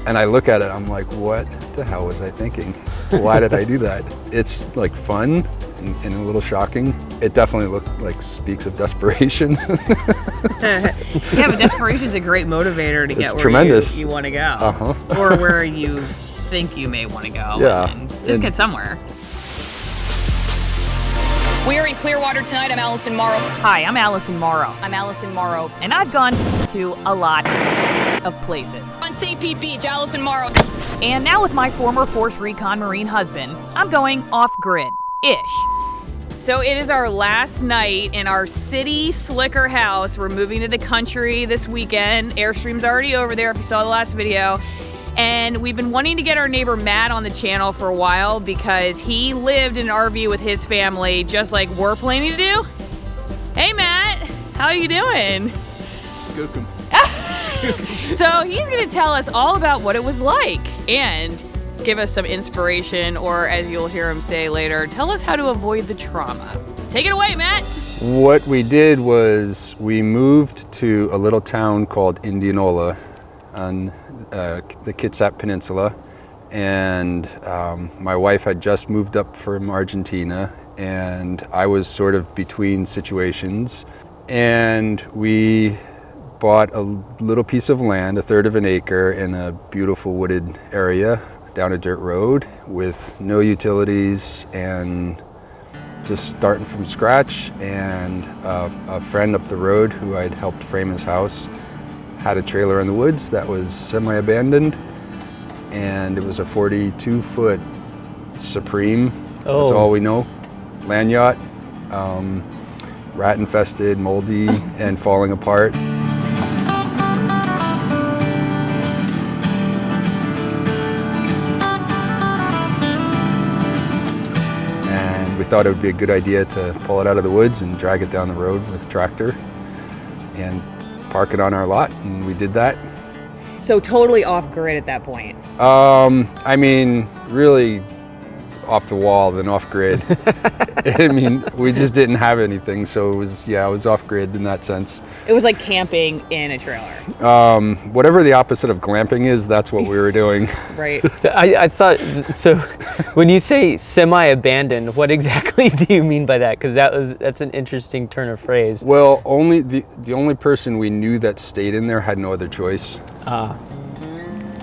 And I look at it, I'm like, what the hell was I thinking? Why did I do that? It's like fun and a little shocking. It definitely speaks of desperation. Yeah, but desperation's a great motivator to get where you want to go. Or where you think you may want to go. Yeah. And just get somewhere. We're in Clearwater tonight. I'm Allison Morrow. Hi, I'm Allison Morrow. I'm Allison Morrow. And I've gone to a lot of places. On St. Pete Beach, Allison Morrow. And now with my former Force Recon Marine husband, I'm going off-grid-ish. So it is our last night in our city slicker house. We're moving to the country this weekend. Airstream's already over there if you saw the last video. And we've been wanting to get our neighbor Matt on the channel for a while because he lived in an RV with his family just like we're planning to do. Hey Matt, how are you doing? Skook 'em. So he's gonna tell us all about what it was like and give us some inspiration, or as you'll hear him say later, tell us how to avoid the trauma. Take it away, Matt. What we did was we moved to a little town called Indianola on the Kitsap Peninsula, and my wife had just moved up from Argentina, and I was sort of between situations, and we bought a little piece of land, a third of an acre, in a beautiful wooded area down a dirt road with no utilities and just starting from scratch. And a friend up the road who I'd helped frame his house had a trailer in the woods that was semi-abandoned, and it was a 42-foot Supreme. Oh. That's all we know. Land yacht, rat-infested, moldy, and falling apart. We thought it would be a good idea to pull it out of the woods and drag it down the road with a tractor and park it on our lot, and we did that. So totally off-grid at that point. I mean, really off the wall than off-grid. I mean, we just didn't have anything, so it was off-grid in that sense. It was like camping in a trailer. Whatever the opposite of glamping is, that's what we were doing. Right. So I thought, so when you say semi-abandoned, what exactly do you mean by that? Because that's an interesting turn of phrase. Well, only the only person we knew that stayed in there had no other choice.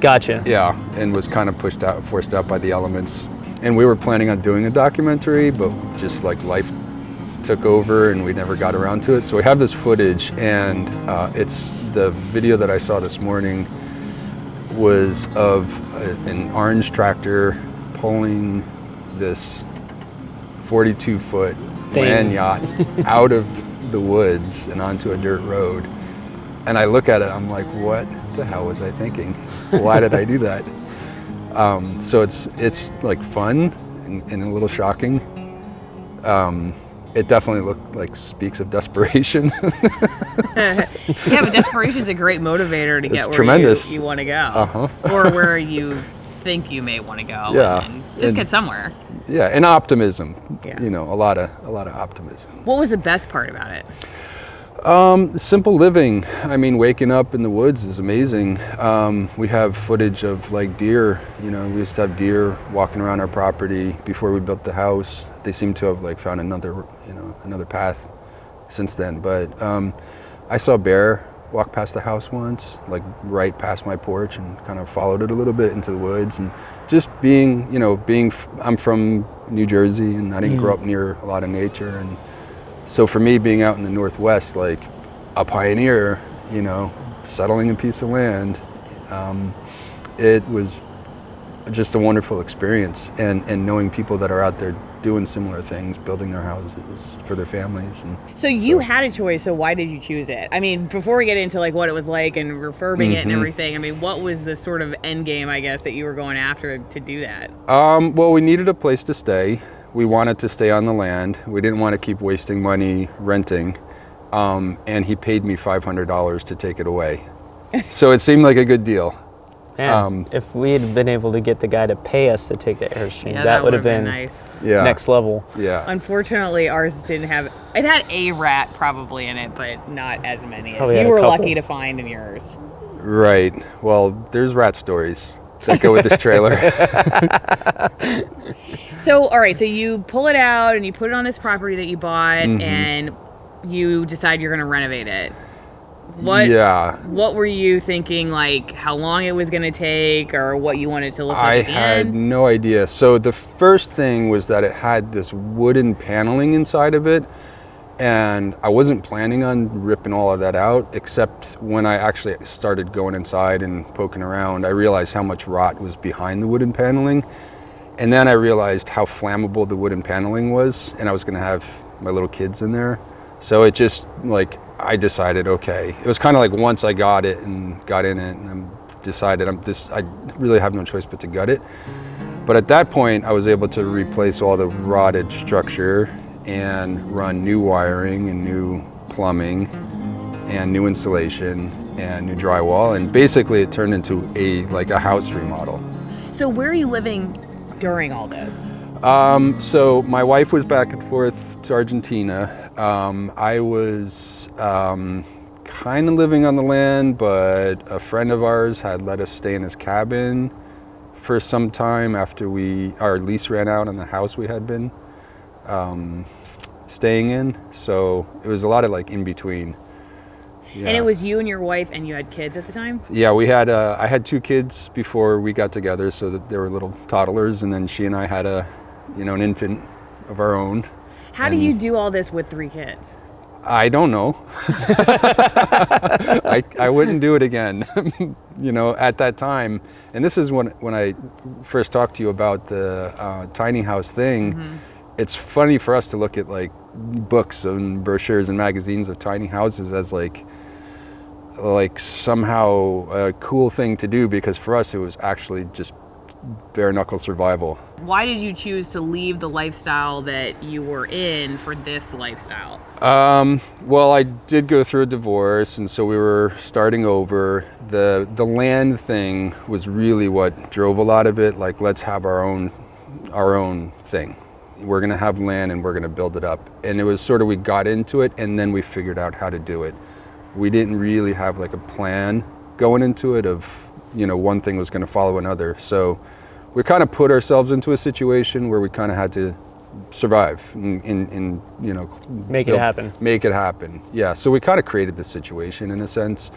Gotcha. Yeah, and was kind of forced out by the elements. And we were planning on doing a documentary, but just like life took over and we never got around to it. So we have this footage, and it's the video that I saw this morning was of an orange tractor pulling this 42-foot land yacht out of the woods and onto a dirt road. And I look at it, I'm like, what the hell was I thinking? Why did I do that? So it's like fun and a little shocking. It definitely speaks of desperation. Yeah, but desperation's a great motivator to get where you want to go. Or where you think you may want to go. Yeah. And just get somewhere. Yeah, and optimism. Yeah. You know, a lot of optimism. What was the best part about it? Simple living. I mean, waking up in the woods is amazing. We have footage of like deer. You know, we used to have deer walking around our property before we built the house. They seem to have found another path since then. But I saw a bear walk past the house once, like right past my porch, and kind of followed it a little bit into the woods. And just I'm from New Jersey, and I didn't grow up near a lot of nature, and so for me, being out in the Northwest, like a pioneer, settling a piece of land, it was just a wonderful experience. And knowing people that are out there doing similar things, building their houses for their families. So you had a choice, so why did you choose it? I mean, before we get into what it was like and refurbing it and everything, I mean, what was the sort of end game, I guess, that you were going after to do that? Well, we needed a place to stay. We wanted to stay on the land. We didn't want to keep wasting money renting. And he paid me $500 to take it away. So it seemed like a good deal. Man, if we had been able to get the guy to pay us to take the Airstream, that would have been nice. Next level. Yeah. Unfortunately, ours didn't have, it had a rat probably in it, but not as many as Probably you were couple. lucky to find in yours. Right. Well, there's rat stories that go with this trailer. So, all right, so you pull it out and you put it on this property that you bought, and you decide you're going to renovate it. What were you thinking, like how long it was going to take or what you wanted to look like at the had end? no idea. So the first thing was that it had this wooden paneling inside of it, and I wasn't planning on ripping all of that out, except when I actually started going inside and poking around, I realized how much rot was behind the wooden paneling. And then I realized how flammable the wooden paneling was, and I was gonna have my little kids in there. So it just, like, I decided, okay. It was kind of like once I got it and got in it, and I really have no choice but to gut it. But at that point, I was able to replace all the rotted structure and run new wiring and new plumbing and new insulation and new drywall. And basically it turned into a house remodel. So where are you living during all this? So my wife was back and forth to Argentina. I was kind of living on the land, but a friend of ours had let us stay in his cabin for some time after our lease ran out on the house we had been staying in. So it was a lot of like in between. Yeah. And it was you and your wife, and you had kids at the time? Yeah, I had 2 kids before we got together, so that they were little toddlers, and then she and I had an infant of our own. How do you do all this with 3 kids? I don't know. I wouldn't do it again, at that time. And this is when I first talked to you about the tiny house thing. It's funny for us to look at like books and brochures and magazines of tiny houses as like somehow a cool thing to do, because for us it was actually just bare knuckle survival. Why did you choose to leave the lifestyle that you were in for this lifestyle? Well, I did go through a divorce, and so we were starting over. The land thing was really what drove a lot of it. Like, let's have our own thing. We're gonna have land and we're gonna build it up. And it was sort of, we got into it and then we figured out how to do it. We didn't really have like a plan going into it of, one thing was gonna follow another. So we kind of put ourselves into a situation where we kind of had to survive and Make it happen. Make it happen. Yeah. So we kind of created the situation in a sense.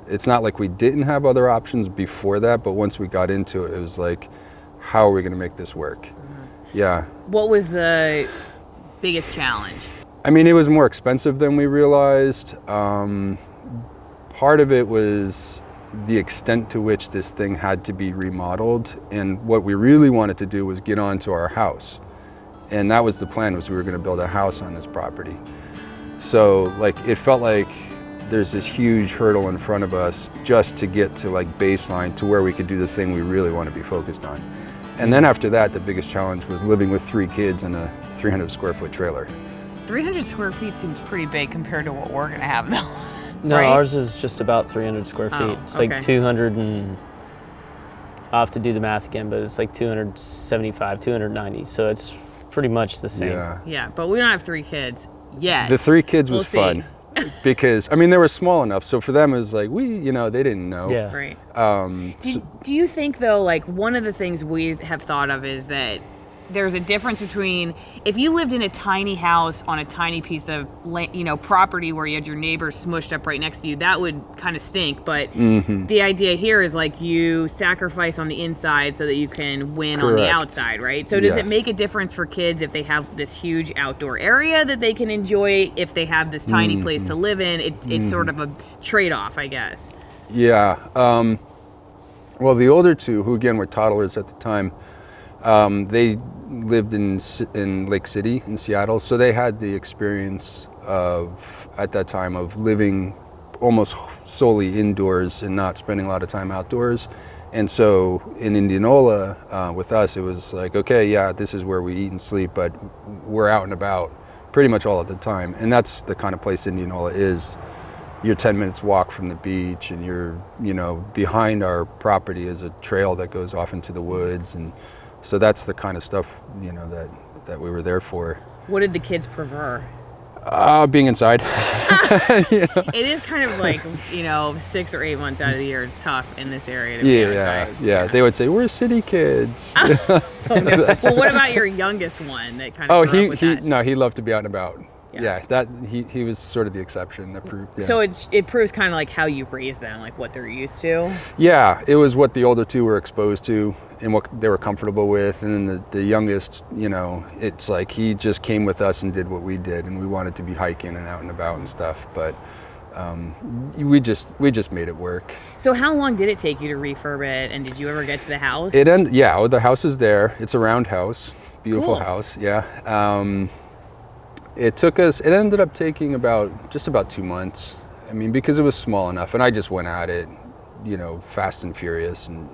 It's not like we didn't have other options before that, but once we got into it, it was like, how are we going to make this work? Yeah. What was the biggest challenge? I mean, it was more expensive than we realized. Part of it was the extent to which this thing had to be remodeled, and what we really wanted to do was get onto our house. And that was the plan, was we were going to build a house on this property. So like, it felt like there's this huge hurdle in front of us just to get to like baseline to where we could do the thing we really want to be focused on. And then after that, the biggest challenge was living with 3 kids in a 300 square foot trailer. 300 square feet seems pretty big compared to what we're gonna have though. No, Right? ours is just about 300 square feet. Oh, It's okay. like 200 and, I'll have to do the math again, but it's like 275, 290. So it's pretty much the same. Yeah. Yeah, but we don't have 3 kids yet. The 3 kids was We'll fun because, I mean, they were small enough. So for them, it was like, they didn't know. Yeah. Right. So- Do you think though, like one of the things we have thought of is that there's a difference between if you lived in a tiny house on a tiny piece of property where you had your neighbors smushed up right next to you, that would kind of stink. But the idea here is like you sacrifice on the inside so that you can win on the Correct. outside, right? So does it Yes. make a difference for kids if they have this huge outdoor area that they can enjoy, if they have this tiny place to live in? It's sort of a trade-off, I guess. Yeah. Well, the older 2, who again were toddlers at the time, they lived in Lake City in Seattle, so they had the experience at that time of living almost solely indoors and not spending a lot of time outdoors. And so in Indianola, with us, it was like, okay, yeah, this is where we eat and sleep, but we're out and about pretty much all of the time. And that's the kind of place Indianola is. You're 10 minutes walk from the beach, and you're, behind our property is a trail that goes off into the woods. And so that's the kind of stuff, that we were there for. What did the kids prefer? Being inside. You know? It is kind of like, 6 or 8 months out of the year is tough in this area to be outside. Yeah. They would say, we're city kids. Oh, no. Well, what about your youngest one that kind of grew up with that? No, he loved to be out and about. Yeah. That he was sort of the exception that proved. Yeah. So it proves kind of like how you raise them, like what they're used to. Yeah, it was what the older two were exposed to and what they were comfortable with. And then the youngest, it's like he just came with us and did what we did, and we wanted to be hiking and out and about and stuff. But we just made it work. So how long did it take you to refurb it, and did you ever get to the house? The house is there. It's a round house, beautiful Cool. house. Yeah. It ended up taking just about 2 months. I mean, because it was small enough, and I just went at it, fast and furious, and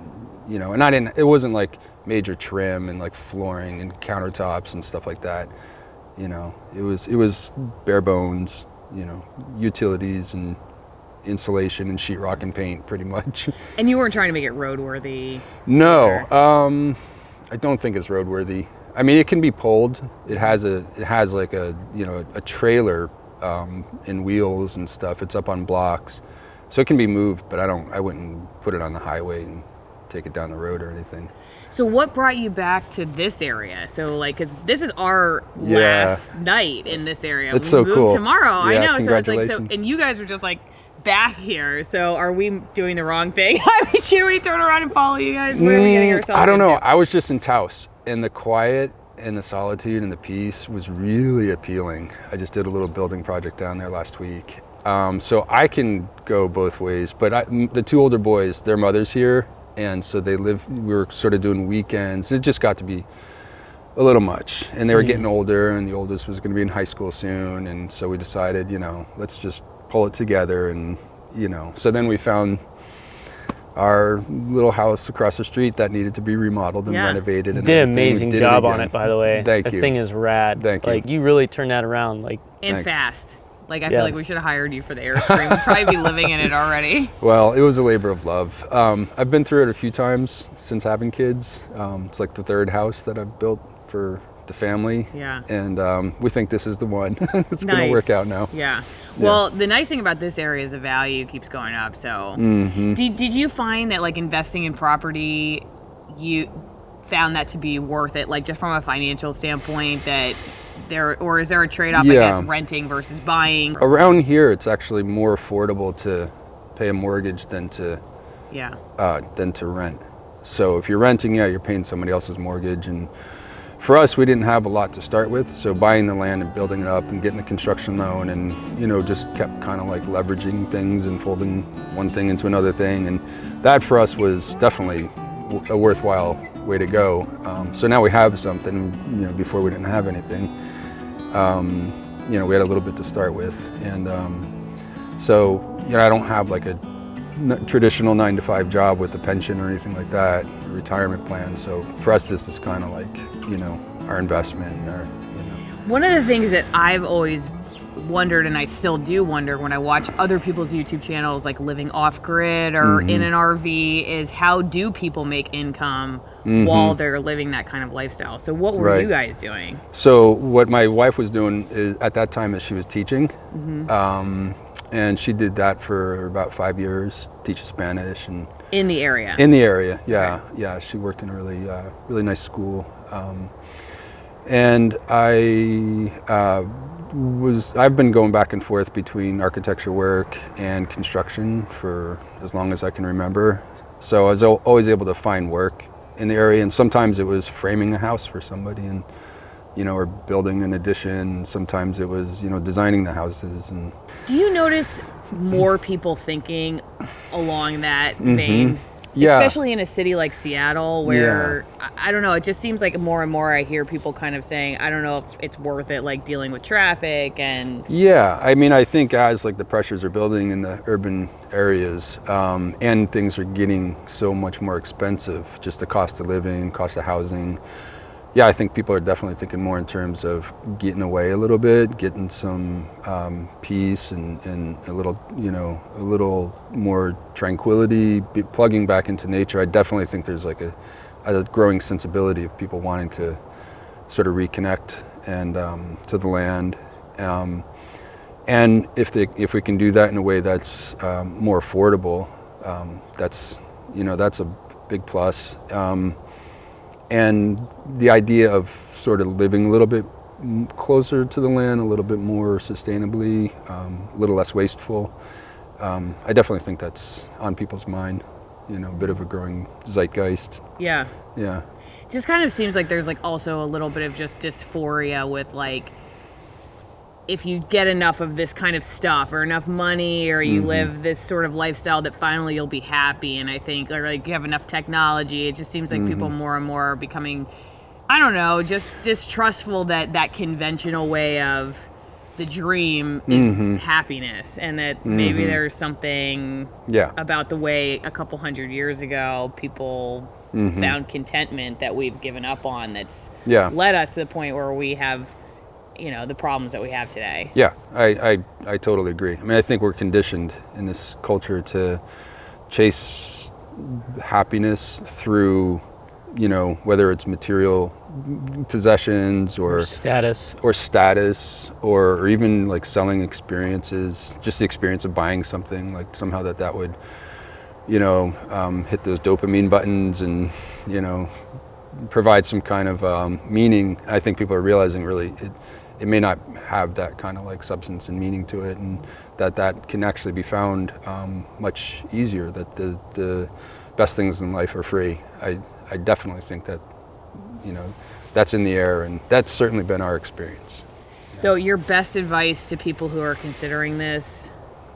and it wasn't like major trim and like flooring and countertops and stuff like that. It was bare bones, utilities and insulation and sheetrock and paint pretty much. And you weren't trying to make it roadworthy? No, either. I don't think it's roadworthy. I mean, it can be pulled. It has like a trailer and wheels and stuff. It's up on blocks, so it can be moved. But I wouldn't put it on the highway and take it down the road or anything. So what brought you back to this area? So because this is our last night in this area. It's we so move cool. Tomorrow. Yeah, I know. So it's like congratulations. and you guys are just like back here. So are we doing the wrong thing? I mean, should we turn around and follow you guys? What are we getting ourselves I don't know. into? I was just in Taos, and the quiet and the solitude and the peace was really appealing. I just did a little building project down there last week. So I can go both ways, but the two older boys, their mother's here, and so we were sort of doing weekends. It just got to be a little much, and they were getting older, and the oldest was going to be in high school soon, and so we decided, let's just pull it together, and so then we found our little house across the street that needed to be remodeled and renovated. And did an everything. amazing We did job again. on it, by the way. Thank that you. thing is rad. Thank you. Like, you really turned that around. Like, And Thanks. fast. Like I Yeah. feel like we should have hired you for the Airstream. We'd probably be living in it already. Well, it was a labor of love. I've been through it a few times since having kids. It's like the third house that I've built for the family. Yeah. And we think this is the one. It's going Nice. to work out now. Yeah. Well, the nice thing about this area is the value keeps going up. So, did you find that like investing in property, you found that to be worth it, like just from a financial standpoint, that or is there a trade-off? I guess renting versus buying. Around here, it's actually more affordable to pay a mortgage than to rent. So if you're renting, you're paying somebody else's mortgage, and for us, we didn't have a lot to start with, so buying the land and building it up and getting the construction loan and, just kept kind of like leveraging things and folding one thing into another thing. And that for us was definitely a worthwhile way to go. So now we have something, before we didn't have anything. We had a little bit to start with. And so, I don't have like a traditional 9-to-5 job with a pension or anything like that, a retirement plan. So for us, this is kind of like, our investment. One of the things that I've always wondered, and I still do wonder when I watch other people's YouTube channels, like living off-grid or in an RV, is how do people make income while they're living that kind of lifestyle? So what were you guys doing? So what my wife was doing is, at that time, is she was teaching. And she did that for about 5 years, teaches Spanish. And In the area? In the area, yeah. Okay. Yeah, she worked in a really nice school. And I've been going back and forth between architecture work and construction for as long as I can remember. So I was always able to find work in the area, and sometimes it was framing a house for somebody and, or building an addition. Sometimes it was, designing the houses. And do you notice more people thinking along that vein? Yeah. Especially in a city like Seattle, where I don't know, it just seems like more and more I hear people kind of saying, I don't know if it's worth it, like dealing with traffic and. Yeah, I mean, I think as like the pressures are building in the urban areas, and things are getting so much more expensive, just the cost of living, cost of housing. Yeah, I think people are definitely thinking more in terms of getting away a little bit, getting some peace and a little more tranquility, plugging back into nature. I definitely think there's like a growing sensibility of people wanting to sort of reconnect and to the land. And if we can do that in a way that's more affordable, that's a big plus. And the idea of sort of living a little bit closer to the land, a little bit more sustainably, a little less wasteful. I definitely think that's on people's mind. A bit of a growing zeitgeist. Yeah. Yeah. Just kind of seems like there's like also a little bit of just dysphoria with like, if you get enough of this kind of stuff or enough money or you live this sort of lifestyle that finally you'll be happy. And I think or like you have enough technology, it just seems like people more and more are becoming, I don't know, just distrustful that conventional way of the dream is happiness, and that maybe there's something about the way a couple hundred years ago people found contentment that we've given up on that's led us to the point where we have the problems that we have today. Yeah, I totally agree. I mean, I think we're conditioned in this culture to chase happiness through, whether it's material possessions or status or even like selling experiences, just the experience of buying something, like somehow that would, hit those dopamine buttons and, provide some kind of meaning. I think people are realizing really it may not have that kind of like substance and meaning to it, and that can actually be found much easier, that the best things in life are free. I definitely think that, that's in the air, and that's certainly been our experience. So your best advice to people who are considering this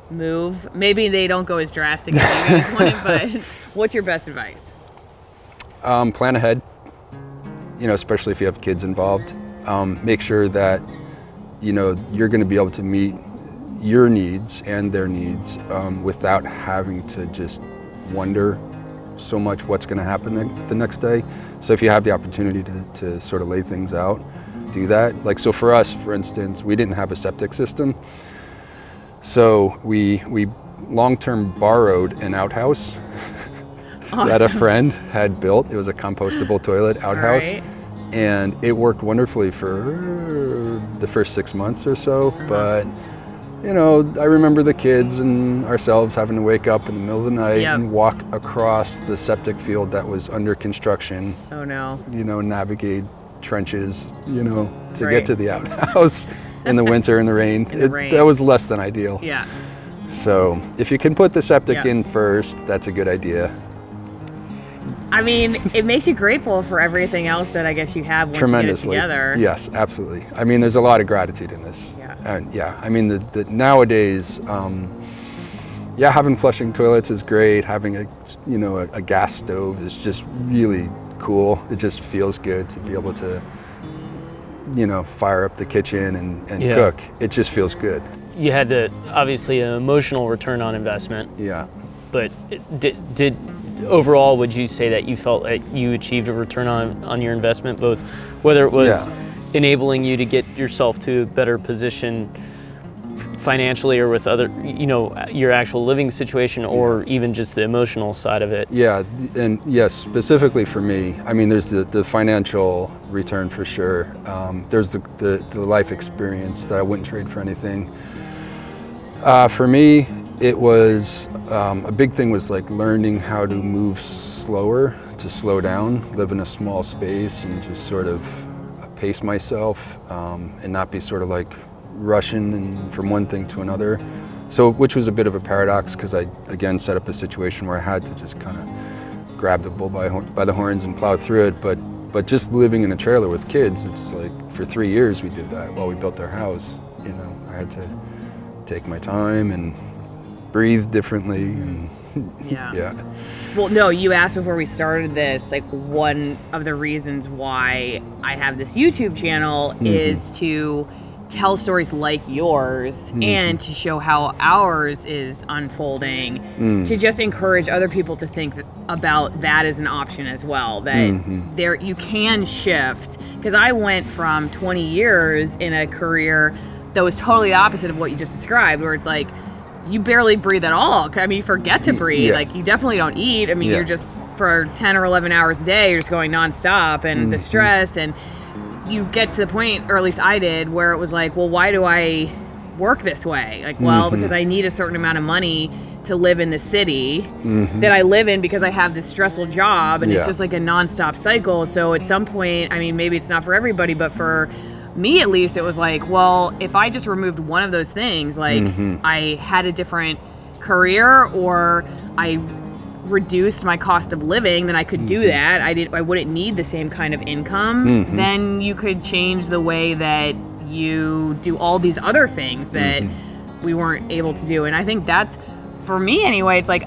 move, maybe they don't go as drastic as you guys went, but what's your best advice? Plan ahead, especially if you have kids involved. Make sure that, you're going to be able to meet your needs and their needs without having to just wonder so much what's going to happen the next day. So if you have the opportunity to sort of lay things out, do that. Like, so for us, for instance, we didn't have a septic system. So we long-term borrowed an outhouse that a friend had built. It was a compostable toilet outhouse. Right. And it worked wonderfully for the first 6 months or so. But, I remember the kids and ourselves having to wake up in the middle of the night and walk across the septic field that was under construction. Oh no. Navigate trenches, to get to the outhouse in the winter in the rain. That was less than ideal. Yeah. So if you can put the septic in first, that's a good idea. I mean, it makes you grateful for everything else that I guess you have once you get it together. Yes, absolutely. I mean, there's a lot of gratitude in this. Yeah. And I mean, the nowadays, having flushing toilets is great. Having a gas stove is just really cool. It just feels good to be able to, fire up the kitchen and cook. It just feels good. You had obviously an emotional return on investment. Yeah. But did overall, would you say that you felt that you achieved a return on your investment, both whether it was enabling you to get yourself to a better position financially or with other, your actual living situation, or even just the emotional side of it? Yeah, and yes, specifically for me, I mean, there's the financial return for sure. There's the life experience that I wouldn't trade for anything. For me, it was, a big thing was like learning how to move slower, to slow down, live in a small space and just sort of pace myself and not be sort of like rushing from one thing to another. So, which was a bit of a paradox because I, again, set up a situation where I had to just kind of grab the bull by the horns and plow through it. But just living in a trailer with kids, it's like for 3 years we did that while we built our house. I had to take my time and breathe differently. And yeah. Well, no, you asked before we started this, like one of the reasons why I have this YouTube channel is to tell stories like yours and to show how ours is unfolding, to just encourage other people to think about that as an option as well, that there you can shift. Because I went from 20 years in a career that was totally the opposite of what you just described, where it's like you barely breathe at all. I mean, you forget to breathe. Like, you definitely don't eat. I mean, you're just, for 10 or 11 hours a day, you're just going nonstop, and the stress, and you get to the point, or at least I did, where it was like, well, why do I work this way? Like, well, because I need a certain amount of money to live in the city that I live in because I have this stressful job, and it's just like a nonstop cycle. So at some point, I mean, maybe it's not for everybody, but for me at least, it was like, well, if I just removed one of those things, like I had a different career, or I reduced my cost of living, then I could do that. I wouldn't need the same kind of income. Then you could change the way that you do all these other things that we weren't able to do. And I think that's, for me anyway, it's like,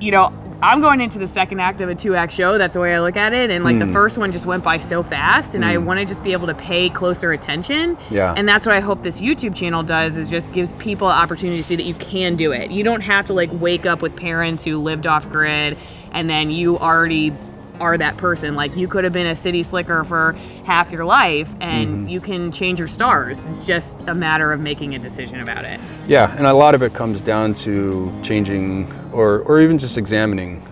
you know, I'm going into the second act of a 2-act show. That's the way I look at it. And like the first one just went by so fast, and I want to just be able to pay closer attention. Yeah. And that's what I hope this YouTube channel does, is just gives people an opportunity to see that you can do it. You don't have to like wake up with parents who lived off grid and then you already are that person. Like, you could have been a city slicker for half your life, and you can change your stars. It's just a matter of making a decision about it. Yeah, and a lot of it comes down to changing or even just examining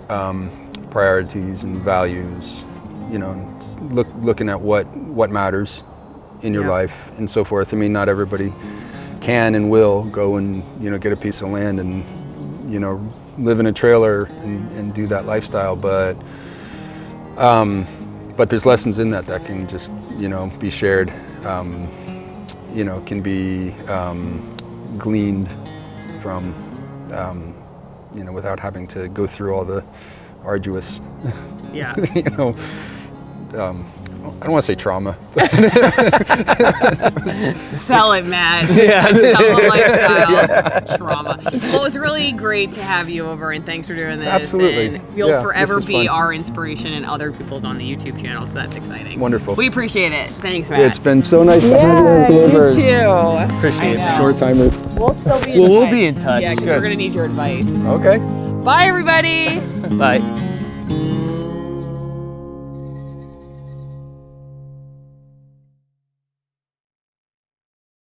priorities and values, you know, looking at what matters in your life and so forth. I mean, not everybody can and will go and, you know, get a piece of land and, you know, live in a trailer and do that lifestyle, but there's lessons in that can just, you know, be shared, you know, can be gleaned from, you know, without having to go through all the arduous, you know, I don't want to say trauma. Sell it, Matt. Sell the lifestyle. Trauma. Well, it was really great to have you over, and thanks for doing this. Absolutely. And you'll forever be fun. our inspiration and other people's on the YouTube channel, so that's exciting. Wonderful. We appreciate it. Thanks, Matt. It's been so nice to have you. You too. Appreciate it. Short timer. We'll still be in touch. We'll be in touch. Yeah, because we're going to need your advice. Okay. Bye, everybody. Bye.